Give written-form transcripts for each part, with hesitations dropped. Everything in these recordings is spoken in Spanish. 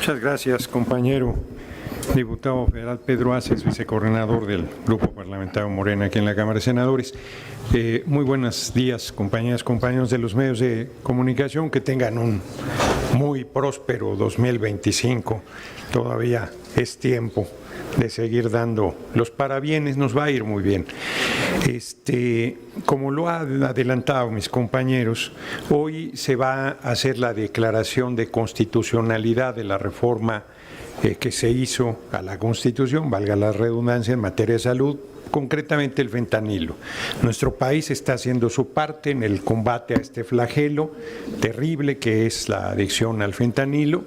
Muchas gracias, compañero diputado federal Pedro Aces, vicecoordinador del Grupo Parlamentario Morena aquí en la Cámara de Senadores. Muy buenos días, compañeras, compañeros de los medios de comunicación, que tengan un muy próspero 2025. Todavía es tiempo de seguir dando los parabienes, nos va a ir muy bien. Como lo han adelantado mis compañeros, hoy se va a hacer la declaración de constitucionalidad de la reforma que se hizo a la Constitución, valga la redundancia, en materia de salud, concretamente el fentanilo. Nuestro país está haciendo su parte en el combate a este flagelo terrible que es la adicción al fentanilo,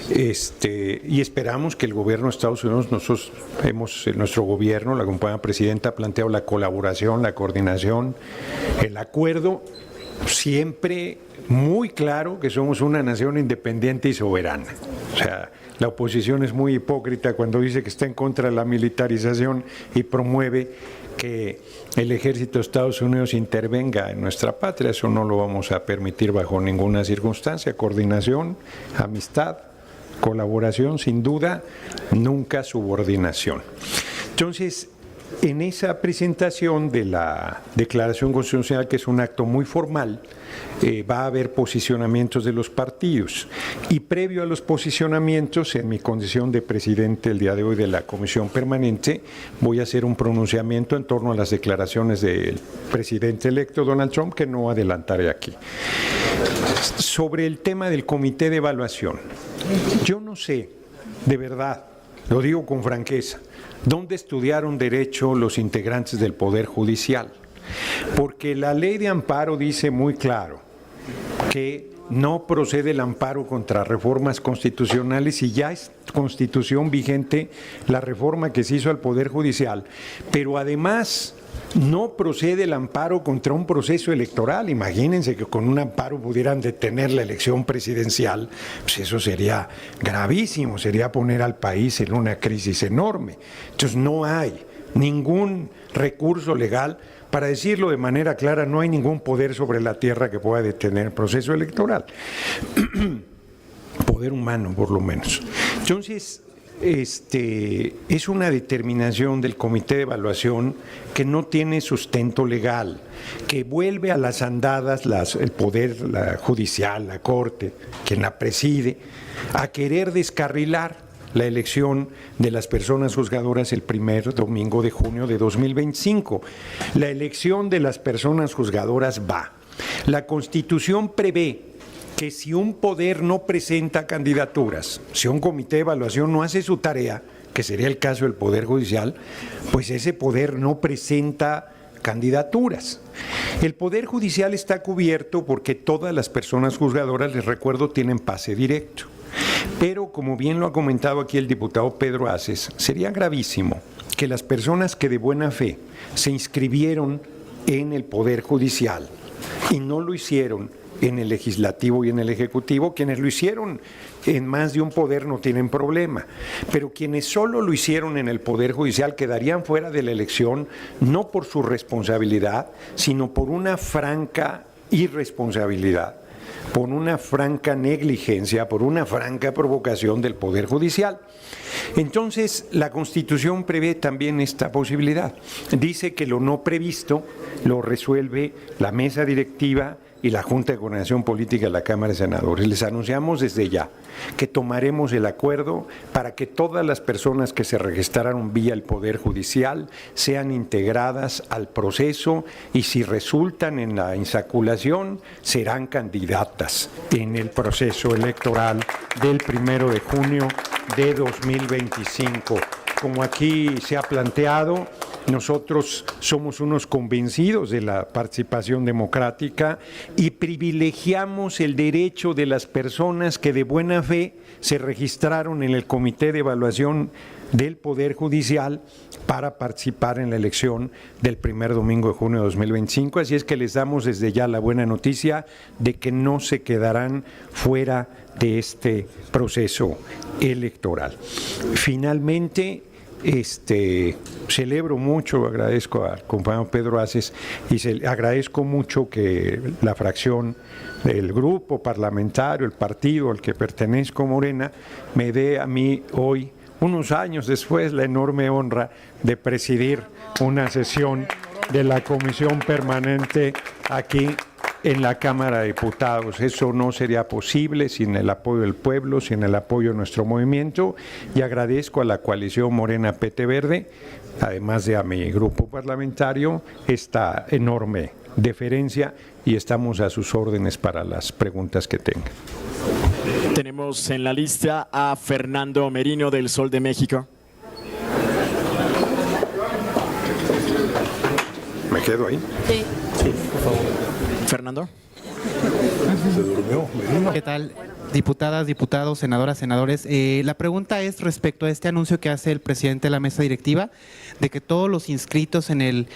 y esperamos que el gobierno de Estados Unidos, nuestro gobierno, la compañera presidenta ha planteado la colaboración, la coordinación, el acuerdo, siempre muy claro que somos una nación independiente y soberana. O sea, la oposición es muy hipócrita cuando dice que está en contra de la militarización y promueve que el ejército de Estados Unidos intervenga en nuestra patria. Eso no lo vamos a permitir bajo ninguna circunstancia. Coordinación, amistad, colaboración, sin duda, nunca subordinación. Entonces, en esa presentación de la Declaración Constitucional, que es un acto muy formal, va a haber posicionamientos de los partidos. Y previo a los posicionamientos, en mi condición de presidente el día de hoy de la Comisión Permanente, voy a hacer un pronunciamiento en torno a las declaraciones del presidente electo Donald Trump, que no adelantaré aquí. Sobre el tema del Comité de Evaluación, yo no sé, de verdad, lo digo con franqueza, ¿dónde estudiaron derecho los integrantes del Poder Judicial? Porque la ley de amparo dice muy claro que no procede el amparo contra reformas constitucionales y ya es constitución vigente la reforma que se hizo al Poder Judicial, pero además no procede el amparo contra un proceso electoral. Imagínense que con un amparo pudieran detener la elección presidencial, pues eso sería gravísimo, sería poner al país en una crisis enorme. Entonces no hay ningún recurso legal. Para decirlo de manera clara, no hay ningún poder sobre la tierra que pueda detener el proceso electoral. Poder humano, por lo menos. Entonces, es una determinación del Comité de Evaluación que no tiene sustento legal, que vuelve a las andadas el Poder Judicial, la Corte, quien la preside, a querer descarrilar la elección de las personas juzgadoras el primer domingo de junio de 2025. La elección de las personas juzgadoras va. La Constitución prevé que si un poder no presenta candidaturas, si un comité de evaluación no hace su tarea, que sería el caso del Poder Judicial, pues ese poder no presenta candidaturas. El Poder Judicial está cubierto porque todas las personas juzgadoras, les recuerdo, tienen pase directo. Pero, como bien lo ha comentado aquí el diputado Pedro Aces, sería gravísimo que las personas que de buena fe se inscribieron en el Poder Judicial y no lo hicieron en el Legislativo y en el Ejecutivo, quienes lo hicieron en más de un poder no tienen problema, pero quienes solo lo hicieron en el Poder Judicial quedarían fuera de la elección, no por su responsabilidad, sino por una franca irresponsabilidad, por una franca negligencia, por una franca provocación del Poder Judicial. Entonces, la Constitución prevé también esta posibilidad. Dice que lo no previsto lo resuelve la mesa directiva y la Junta de Coordinación Política de la Cámara de Senadores. Les anunciamos desde ya que tomaremos el acuerdo para que todas las personas que se registraron vía el Poder Judicial sean integradas al proceso y si resultan en la insaculación serán candidatas en el proceso electoral del 1 de junio de 2025. Como aquí se ha planteado, nosotros somos unos convencidos de la participación democrática y privilegiamos el derecho de las personas que de buena fe se registraron en el Comité de Evaluación del Poder Judicial para participar en la elección del primer domingo de junio de 2025. Así es que les damos desde ya la buena noticia de que no se quedarán fuera de este proceso electoral. Finalmente, celebro mucho, agradezco al compañero Pedro Aces y agradezco mucho que la fracción del grupo parlamentario, el partido al que pertenezco, Morena, me dé a mí hoy, unos años después, la enorme honra de presidir una sesión de la Comisión Permanente aquí en la Cámara de Diputados. Eso no sería posible sin el apoyo del pueblo, sin el apoyo de nuestro movimiento, y agradezco a la coalición Morena PT Verde, además de a mi grupo parlamentario, esta enorme deferencia, y estamos a sus órdenes para las preguntas que tengan. Tenemos en la lista a Fernando Merino del Sol de México. ¿Me quedo ahí? Sí. Sí, por favor. Fernando. Se durmió. ¿Qué tal? Diputadas, diputados, senadoras, senadores. La pregunta es respecto a este anuncio que hace el presidente de la mesa directiva de que todos los inscritos en el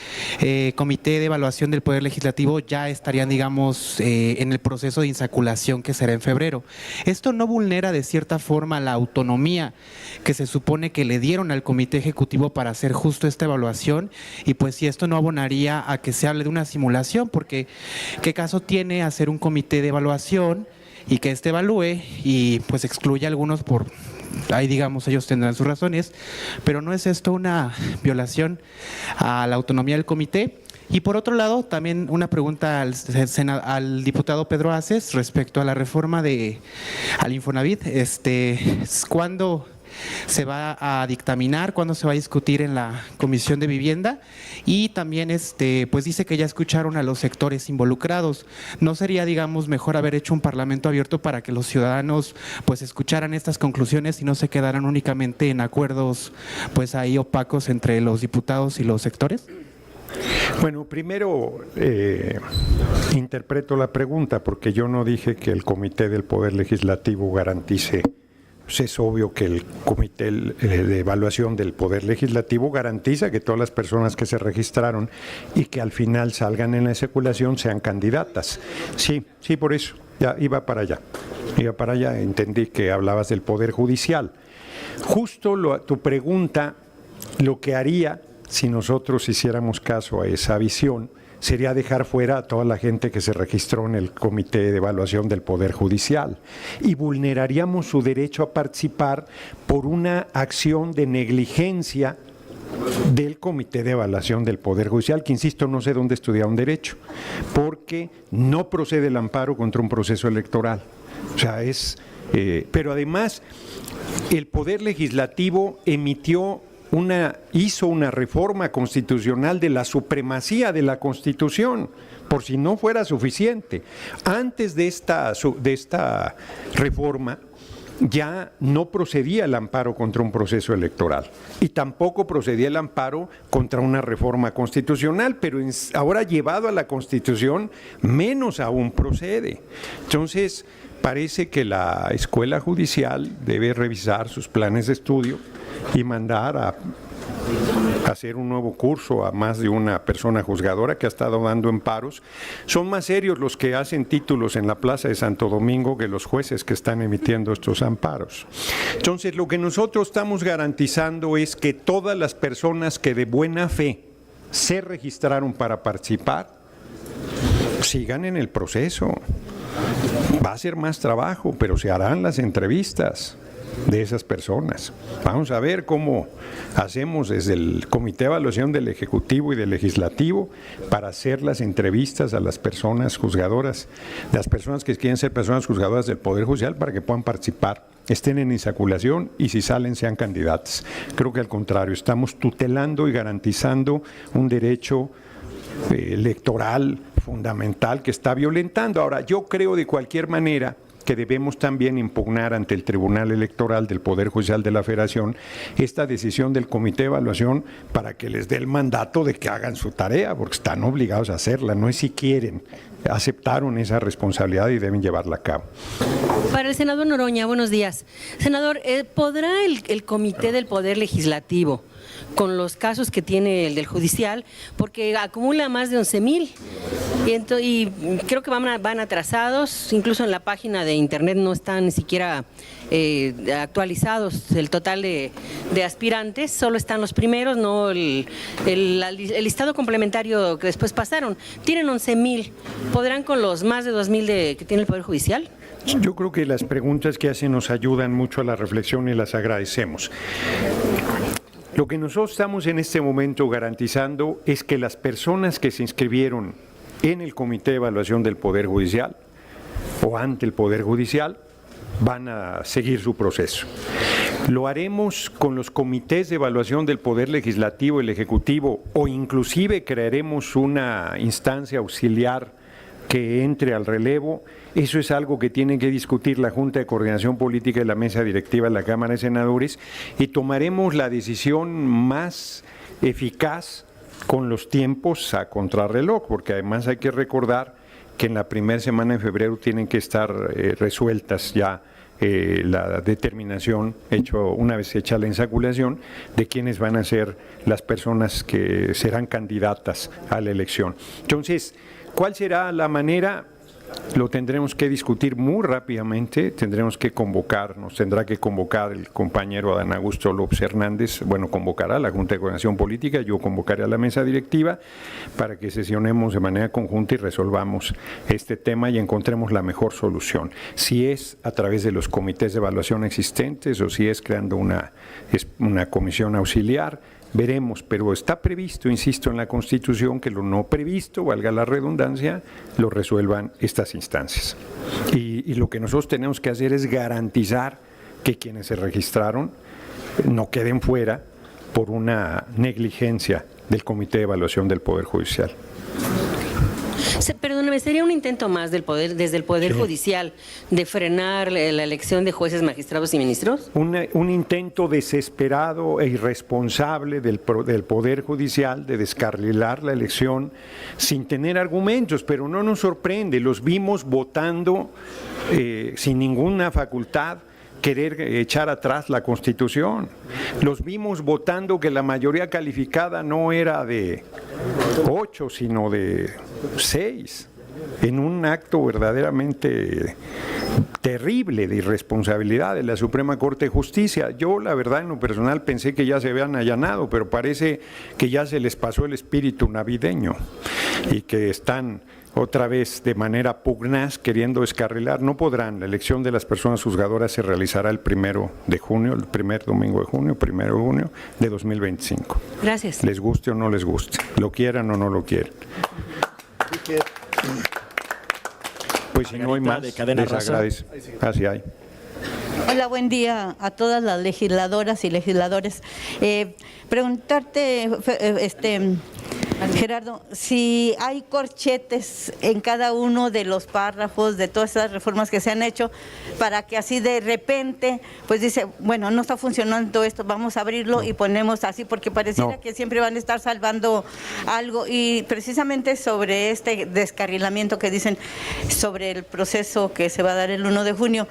Comité de Evaluación del Poder Legislativo ya estarían, digamos, en el proceso de insaculación que será en febrero. ¿Esto no vulnera de cierta forma la autonomía que se supone que le dieron al Comité Ejecutivo para hacer justo esta evaluación? Y pues si esto no abonaría a que se hable de una simulación, porque ¿qué caso tiene hacer un comité de evaluación y que éste evalúe y pues excluya a algunos por, ahí digamos, ellos tendrán sus razones, pero no es esto una violación a la autonomía del comité? Y por otro lado, también una pregunta al diputado Pedro Aces respecto a la reforma al Infonavit. ¿Cuándo se va a dictaminar, cuándo se va a discutir en la Comisión de Vivienda? Y también pues dice que ya escucharon a los sectores involucrados. ¿No sería, digamos, mejor haber hecho un parlamento abierto para que los ciudadanos pues escucharan estas conclusiones y no se quedaran únicamente en acuerdos pues ahí opacos entre los diputados y los sectores? Bueno, primero interpreto la pregunta, porque yo no dije que el Comité del Poder Legislativo garantice. Pues es obvio que el Comité de Evaluación del Poder Legislativo garantiza que todas las personas que se registraron y que al final salgan en la insaculación sean candidatas. Sí, por eso, ya iba para allá, entendí que hablabas del Poder Judicial. Justo tu pregunta, lo que haría si nosotros hiciéramos caso a esa visión, sería dejar fuera a toda la gente que se registró en el Comité de Evaluación del Poder Judicial y vulneraríamos su derecho a participar por una acción de negligencia del Comité de Evaluación del Poder Judicial, que insisto, no sé dónde estudiaron derecho, porque no procede el amparo contra un proceso electoral. O sea, pero además el Poder Legislativo hizo una reforma constitucional de la supremacía de la Constitución, por si no fuera suficiente. Antes de esta reforma ya no procedía el amparo contra un proceso electoral y tampoco procedía el amparo contra una reforma constitucional, pero ahora llevado a la Constitución menos aún procede. Entonces, parece que la Escuela Judicial debe revisar sus planes de estudio y mandar a hacer un nuevo curso a más de una persona juzgadora que ha estado dando amparos. Son más serios los que hacen títulos en la Plaza de Santo Domingo que los jueces que están emitiendo estos amparos. Entonces, lo que nosotros estamos garantizando es que todas las personas que de buena fe se registraron para participar sigan en el proceso. Va a ser más trabajo, pero se harán las entrevistas de esas personas. Vamos a ver cómo hacemos desde el Comité de Evaluación del Ejecutivo y del Legislativo para hacer las entrevistas a las personas juzgadoras, las personas que quieren ser personas juzgadoras del Poder Judicial para que puedan participar, estén en insaculación y si salen sean candidatas. Creo que al contrario, estamos tutelando y garantizando un derecho electoral fundamental que está violentando. Ahora, yo creo de cualquier manera que debemos también impugnar ante el Tribunal Electoral del Poder Judicial de la Federación esta decisión del Comité de Evaluación para que les dé el mandato de que hagan su tarea, porque están obligados a hacerla, no es si quieren, aceptaron esa responsabilidad y deben llevarla a cabo. Para el senador Noroña, buenos días. Senador, ¿podrá el Comité del Poder Legislativo con los casos que tiene el del judicial, porque acumula más de 11,000 y creo que van atrasados, incluso en la página de internet no están ni siquiera actualizados el total de aspirantes, solo están los primeros, no el listado complementario que después pasaron. Tienen 11,000, ¿podrán con los más de 2,000 que tiene el Poder Judicial? Yo creo que las preguntas que hacen nos ayudan mucho a la reflexión y las agradecemos. Lo que nosotros estamos en este momento garantizando es que las personas que se inscribieron en el Comité de Evaluación del Poder Judicial o ante el Poder Judicial van a seguir su proceso. Lo haremos con los comités de evaluación del Poder Legislativo, el Ejecutivo, o inclusive crearemos una instancia auxiliar que entre al relevo. Eso es algo que tiene que discutir la Junta de Coordinación Política y la Mesa Directiva de la Cámara de Senadores, y tomaremos la decisión más eficaz con los tiempos a contrarreloj, porque además hay que recordar que en la primera semana de febrero tienen que estar resueltas ya la determinación, una vez hecha la insaculación, de quiénes van a ser las personas que serán candidatas a la elección. Entonces, ¿cuál será la manera? Lo tendremos que discutir muy rápidamente, nos tendrá que convocar el compañero Adán Augusto López Hernández, convocará a la Junta de Coordinación Política, yo convocaré a la mesa directiva para que sesionemos de manera conjunta y resolvamos este tema y encontremos la mejor solución. Si es a través de los comités de evaluación existentes o si es creando una comisión auxiliar, veremos, pero está previsto, insisto, en la Constitución que lo no previsto, valga la redundancia, lo resuelvan estas instancias. Y lo que nosotros tenemos que hacer es garantizar que quienes se registraron no queden fuera por una negligencia del Comité de Evaluación del Poder Judicial. Perdóneme, ¿sería un intento más desde el Poder Judicial de frenar la elección de jueces, magistrados y ministros? Un intento desesperado e irresponsable del Poder Judicial de descarrilar la elección sin tener argumentos, pero no nos sorprende, los vimos votando sin ninguna facultad, querer echar atrás la Constitución. Los vimos votando que la mayoría calificada no era de 8, sino de 6, en un acto verdaderamente terrible de irresponsabilidad de la Suprema Corte de Justicia. Yo, la verdad, en lo personal pensé que ya se habían allanado, pero parece que ya se les pasó el espíritu navideño y que están otra vez de manera pugnaz queriendo descarrilar. No podrán. La elección de las personas juzgadoras se realizará el 1 de junio, el primer domingo de junio, 1 de junio de 2025. Gracias. Les guste o no les guste, lo quieran o no lo quieran. Pues si no hay más, les agradezco. Así hay. Hola, buen día a todas las legisladoras y legisladores. Preguntarte, Gerardo, si hay corchetes en cada uno de los párrafos de todas esas reformas que se han hecho, para que así de repente, pues dice, bueno, no está funcionando esto, vamos a abrirlo y ponemos así, porque pareciera que siempre van a estar salvando algo. Y precisamente sobre este descarrilamiento que dicen sobre el proceso que se va a dar el 1 de junio,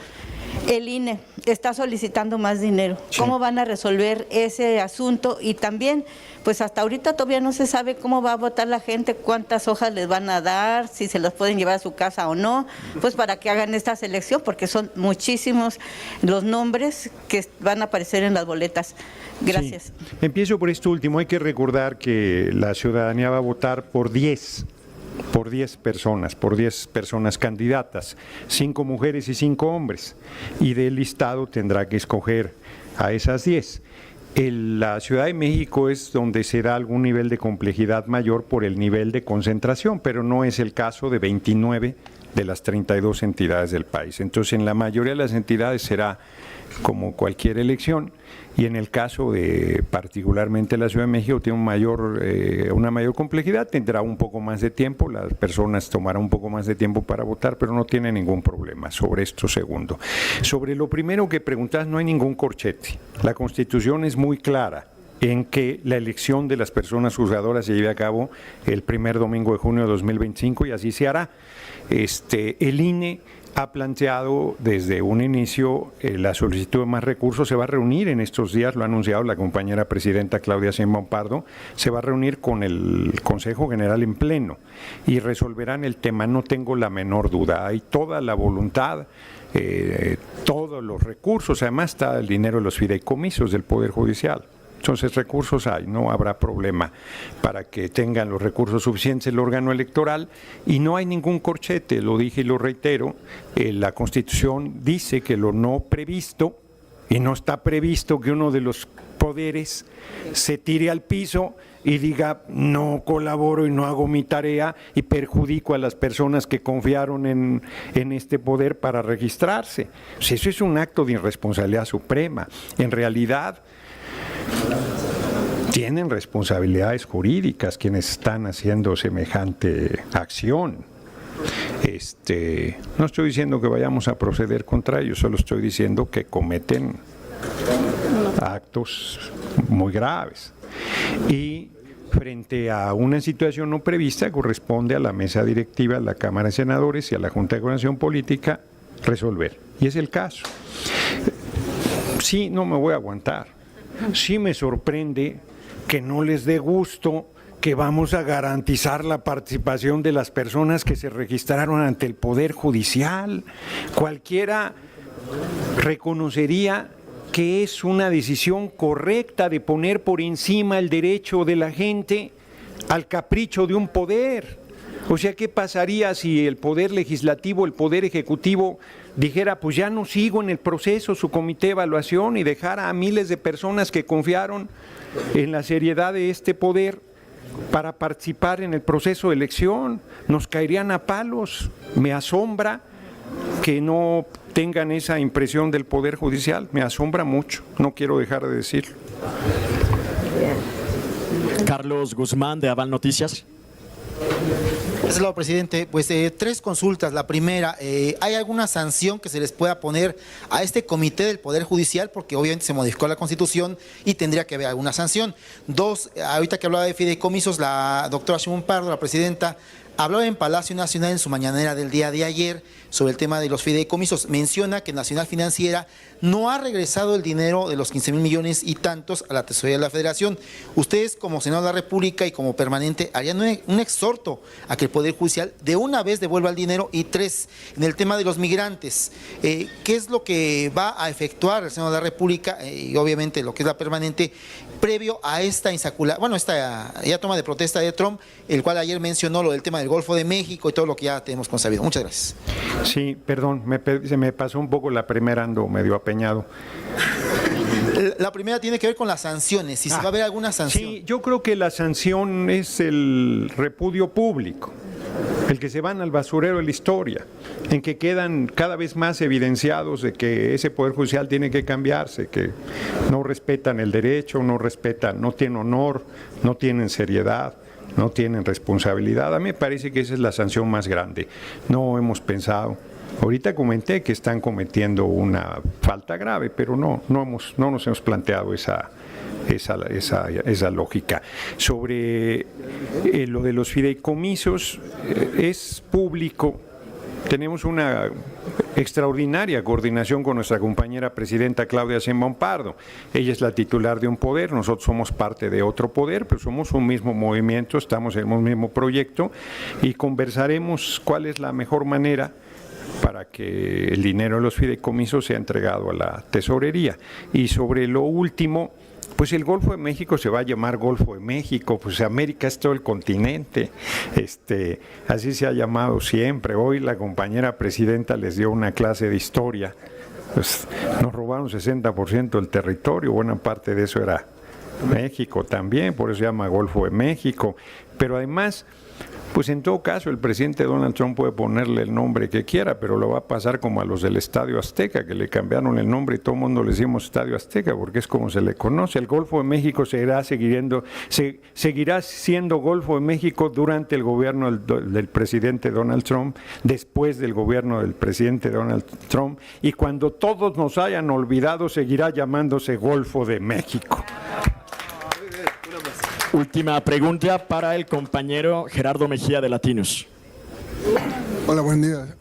el INE está solicitando más dinero. Sí. ¿Cómo van a resolver ese asunto? Y también, pues hasta ahorita todavía no se sabe cómo va a votar la gente, cuántas hojas les van a dar, si se las pueden llevar a su casa o no, pues para que hagan esta selección, porque son muchísimos los nombres que van a aparecer en las boletas. Gracias. Sí. Empiezo por esto último. Hay que recordar que la ciudadanía va a votar por 10 personas candidatas, 5 mujeres y 5 hombres, y del listado tendrá que escoger a esas 10. La Ciudad de México es donde se da algún nivel de complejidad mayor por el nivel de concentración, pero no es el caso de 29 de las 32 entidades del país. Entonces, en la mayoría de las entidades será como cualquier elección, y en el caso de particularmente la Ciudad de México tiene una mayor complejidad, tendrá un poco más de tiempo, las personas tomarán un poco más de tiempo para votar, pero no tiene ningún problema sobre esto segundo. Sobre lo primero que preguntas, no hay ningún corchete. La Constitución es muy clara en que la elección de las personas juzgadoras se lleve a cabo el primer domingo de junio de 2025 y así se hará. El INE ha planteado desde un inicio la solicitud de más recursos. Se va a reunir en estos días, lo ha anunciado la compañera presidenta Claudia Sheinbaum Pardo, se va a reunir con el Consejo General en pleno y resolverán el tema, no tengo la menor duda. Hay toda la voluntad, todos los recursos, además está el dinero de los fideicomisos del Poder Judicial. Entonces recursos hay, no habrá problema para que tengan los recursos suficientes el órgano electoral y no hay ningún corchete, lo dije y lo reitero, la Constitución dice que lo no previsto, y no está previsto que uno de los poderes se tire al piso y diga no colaboro y no hago mi tarea y perjudico a las personas que confiaron en este poder para registrarse. Pues eso es un acto de irresponsabilidad suprema. En realidad tienen responsabilidades jurídicas quienes están haciendo semejante acción. No estoy diciendo que vayamos a proceder contra ellos, solo estoy diciendo que cometen actos muy graves. Y frente a una situación no prevista, corresponde a la mesa directiva, a la Cámara de Senadores y a la Junta de Coordinación Política resolver. Y es el caso. Sí, no me voy a aguantar. Sí me sorprende que no les dé gusto que vamos a garantizar la participación de las personas que se registraron ante el Poder Judicial. Cualquiera reconocería que es una decisión correcta de poner por encima el derecho de la gente al capricho de un poder. O sea, ¿qué pasaría si el Poder Legislativo, el Poder Ejecutivo dijera, pues ya no sigo en el proceso, su comité de evaluación, y dejara a miles de personas que confiaron en la seriedad de este poder para participar en el proceso de elección? Nos caerían a palos. Me asombra que no tengan esa impresión del Poder Judicial, me asombra mucho, no quiero dejar de decirlo. Carlos Guzmán, de Aval Noticias. Señor presidente, pues 3 consultas. La primera, ¿hay alguna sanción que se les pueda poner a este comité del Poder Judicial? Porque obviamente se modificó la Constitución y tendría que haber alguna sanción. 2, ahorita que hablaba de fideicomisos, la doctora Sheinbaum Pardo, la presidenta, hablaba en Palacio Nacional en su mañanera del día de ayer sobre el tema de los fideicomisos. Menciona que Nacional Financiera no ha regresado el dinero de los 15,000 millones y tantos a la Tesorería de la Federación. Ustedes, como Senado de la República y como permanente, harían un exhorto a que el Poder Judicial de una vez devuelva el dinero. Y 3, en el tema de los migrantes, ¿qué es lo que va a efectuar el Senado de la República y obviamente lo que es la permanente previo a esta esta ya toma de protesta de Trump, el cual ayer mencionó lo del tema del Golfo de México y todo lo que ya tenemos consabido? Muchas gracias. Sí, perdón, se me pasó un poco la primera, ando medio apeñado. La primera tiene que ver con las sanciones, si se va a haber alguna sanción. Sí, yo creo que la sanción es el repudio público, el que se van al basurero de la historia, en que quedan cada vez más evidenciados de que ese Poder Judicial tiene que cambiarse, que no respetan el derecho, no tienen honor, no tienen seriedad, no tienen responsabilidad. A mí me parece que esa es la sanción más grande. No hemos pensado. Ahorita comenté que están cometiendo una falta grave, pero no nos hemos planteado esa lógica. Sobre lo de los fideicomisos, es público. Tenemos una extraordinaria coordinación con nuestra compañera presidenta Claudia Sheinbaum Pardo. Ella es la titular de un poder, nosotros somos parte de otro poder, pero somos un mismo movimiento, estamos en un mismo proyecto y conversaremos cuál es la mejor manera para que el dinero de los fideicomisos sea entregado a la tesorería. Y sobre lo último, pues el Golfo de México se va a llamar Golfo de México, pues América es todo el continente, así se ha llamado siempre. Hoy la compañera presidenta les dio una clase de historia, pues nos robaron 60% del territorio, buena parte de eso era México también, por eso se llama Golfo de México, pero además, pues en todo caso el presidente Donald Trump puede ponerle el nombre que quiera, pero lo va a pasar como a los del Estadio Azteca, que le cambiaron el nombre y todo el mundo le decimos Estadio Azteca porque es como se le conoce. El Golfo de México seguirá siendo Golfo de México durante el gobierno del presidente Donald Trump, después del gobierno del presidente Donald Trump, y cuando todos nos hayan olvidado seguirá llamándose Golfo de México. Última pregunta para el compañero Gerardo Mejía de Latinos. Hola, buen día.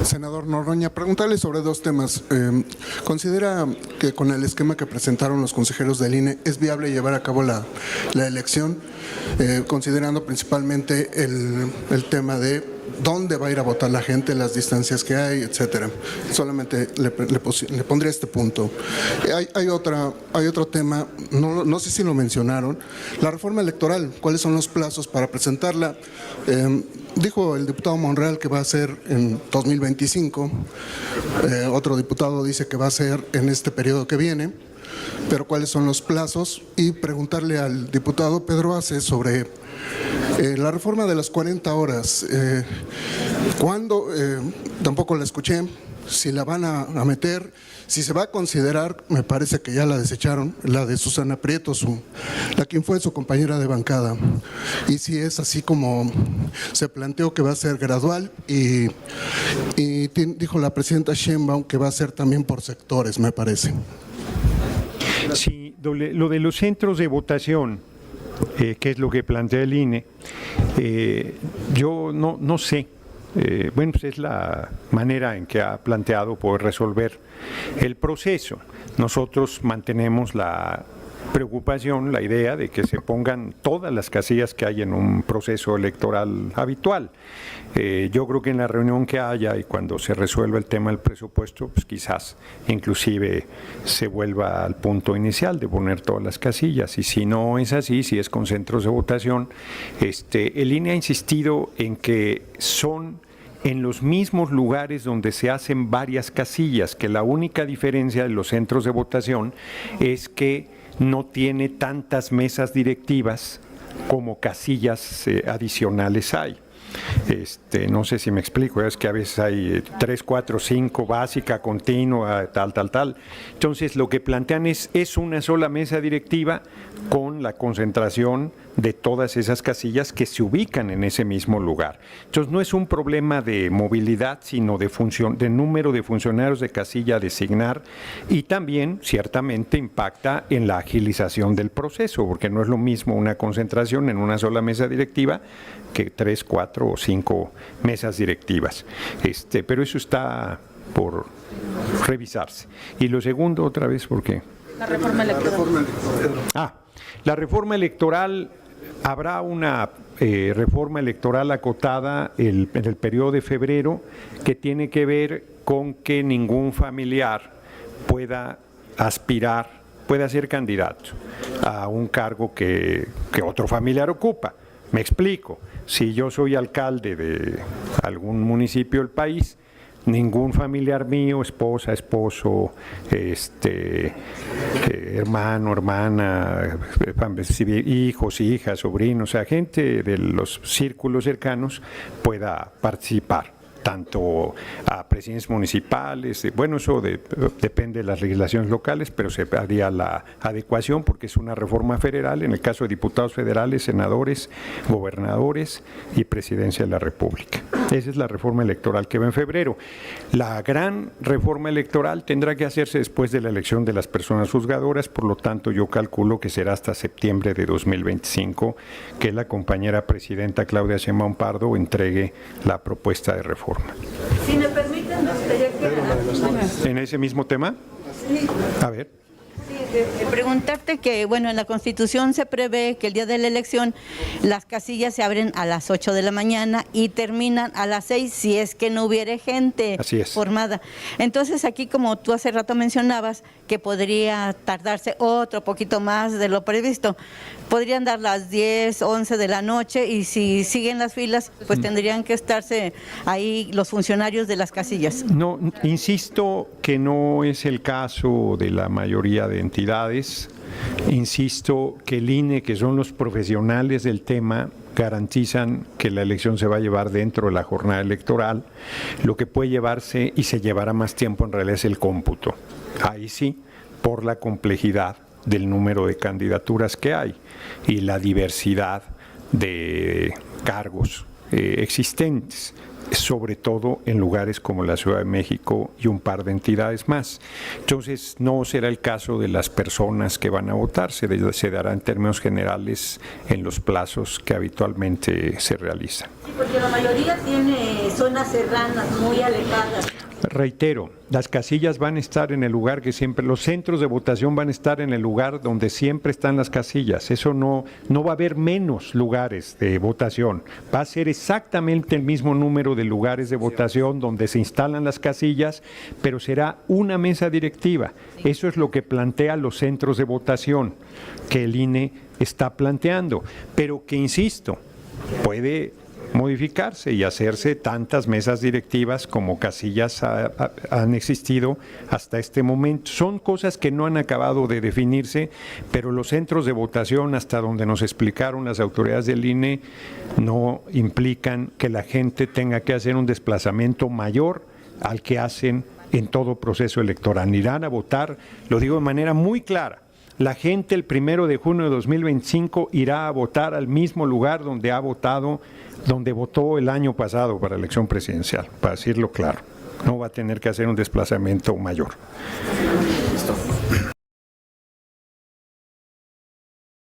Senador Noroña, preguntarle sobre dos temas. ¿Considera que con el esquema que presentaron los consejeros del INE es viable llevar a cabo la elección, considerando principalmente el tema de dónde va a ir a votar la gente, las distancias que hay, etcétera? Solamente le pondría este punto. Hay otro tema, no sé si lo mencionaron, la reforma electoral. ¿Cuáles son los plazos para presentarla? Dijo el diputado Monreal que va a ser en 2025, otro diputado dice que va a ser en este periodo que viene, pero ¿cuáles son los plazos? Y preguntarle al diputado Pedro Ace sobre la reforma de las 40 horas. ¿Cuándo? Tampoco la escuché. Si la van a meter, si se va a considerar, me parece que ya la desecharon, la de Susana Prieto, la quien fue su compañera de bancada. Y si es así como se planteó que va a ser gradual, y dijo la presidenta Sheinbaum que va a ser también por sectores, me parece. Sí, lo de los centros de votación, que es lo que plantea el INE, yo no sé. Bueno, pues es la manera en que ha planteado poder resolver el proceso. Nosotros mantenemos la preocupación, la idea de que se pongan todas las casillas que hay en un proceso electoral habitual. Yo creo que en la reunión que haya y cuando se resuelva el tema del presupuesto, pues quizás inclusive se vuelva al punto inicial de poner todas las casillas. Y si no es así, si es con centros de votación, el INE ha insistido en que son en los mismos lugares donde se hacen varias casillas, que la única diferencia de los centros de votación es que no tiene tantas mesas directivas como casillas adicionales hay. No sé si me explico, es que a veces hay 3, 4, 5, básica, continua, tal. Entonces lo que plantean es una sola mesa directiva con la concentración de todas esas casillas que se ubican en ese mismo lugar. Entonces no es un problema de movilidad, sino de número de funcionarios de casilla a designar, y también ciertamente impacta en la agilización del proceso, porque no es lo mismo una concentración en una sola mesa directiva que 3, 4 o 5 mesas directivas. Pero eso está por revisarse. Y lo segundo, otra vez, ¿por qué? La reforma electoral. La reforma electoral, habrá una reforma electoral acotada en el periodo de febrero que tiene que ver con que ningún familiar pueda ser candidato a un cargo que otro familiar ocupa. Me explico. Si yo soy alcalde de algún municipio del país, ningún familiar mío, esposa, esposo, hermano, hermana, hijos, hijas, sobrinos, o sea, gente de los círculos cercanos pueda participar, tanto a presidencias municipales, bueno, eso depende de las legislaciones locales, pero se haría la adecuación porque es una reforma federal, en el caso de diputados federales, senadores, gobernadores y presidencia de la República. Esa es la reforma electoral que va en febrero. La gran reforma electoral tendrá que hacerse después de la elección de las personas juzgadoras, por lo tanto yo calculo que será hasta septiembre de 2025 que la compañera presidenta Claudia Sheinbaum Pardo entregue la propuesta de reforma. Si me permiten, me gustaría que... ¿En ese mismo tema? Sí. A ver. Preguntarte que, bueno, en la Constitución se prevé que el día de la elección las casillas se abren a las 8 de la mañana y terminan a las 6 si es que no hubiere gente formada. Entonces aquí, como tú hace rato mencionabas, que podría tardarse otro poquito más de lo previsto, podrían dar las 10, 11 de la noche y si siguen las filas, pues tendrían que estarse ahí los funcionarios de las casillas. No, insisto que no es el caso de la mayoría de entidades. Insisto que el INE, que son los profesionales del tema, garantizan que la elección se va a llevar dentro de la jornada electoral. Lo que puede llevarse y se llevará más tiempo en realidad es el cómputo. Ahí sí, por la complejidad del número de candidaturas que hay y la diversidad de cargos existentes, sobre todo en lugares como la Ciudad de México y un par de entidades más. Entonces, no será el caso de las personas que van a votar, se dará en términos generales en los plazos que habitualmente se realizan. Sí, porque la mayoría tiene zonas serranas muy alejadas. Reitero, las casillas van a estar en el lugar que siempre, los centros de votación van a estar en el lugar donde siempre están las casillas. Eso no va a haber menos lugares de votación. Va a ser exactamente el mismo número de lugares de votación donde se instalan las casillas, pero será una mesa directiva. Eso es lo que plantea los centros de votación que el INE está planteando, pero que, insisto, puede modificarse y hacerse tantas mesas directivas como casillas han existido hasta este momento. Son cosas que no han acabado de definirse, pero los centros de votación, hasta donde nos explicaron las autoridades del INE, no implican que la gente tenga que hacer un desplazamiento mayor al que hacen en todo proceso electoral. Irán a votar, lo digo de manera muy clara. La gente el 1 de junio de 2025 irá a votar al mismo lugar donde ha votado, donde votó el año pasado para la elección presidencial, para decirlo claro. No va a tener que hacer un desplazamiento mayor.